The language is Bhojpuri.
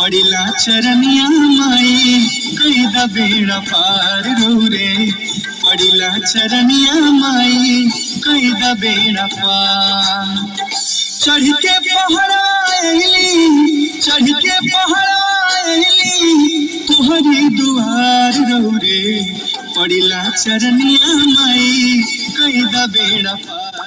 पड़िला चरनिया माई कैदा बेड़ा पार रे। पड़िला चरनिया माई कैदा बेड़ा पार। चढ़ के पहरा अइली, चढ़ के पहरा अइली तुहरी दुआर रे। पड़िला चरनिया माई कैदा बेड़ा पार।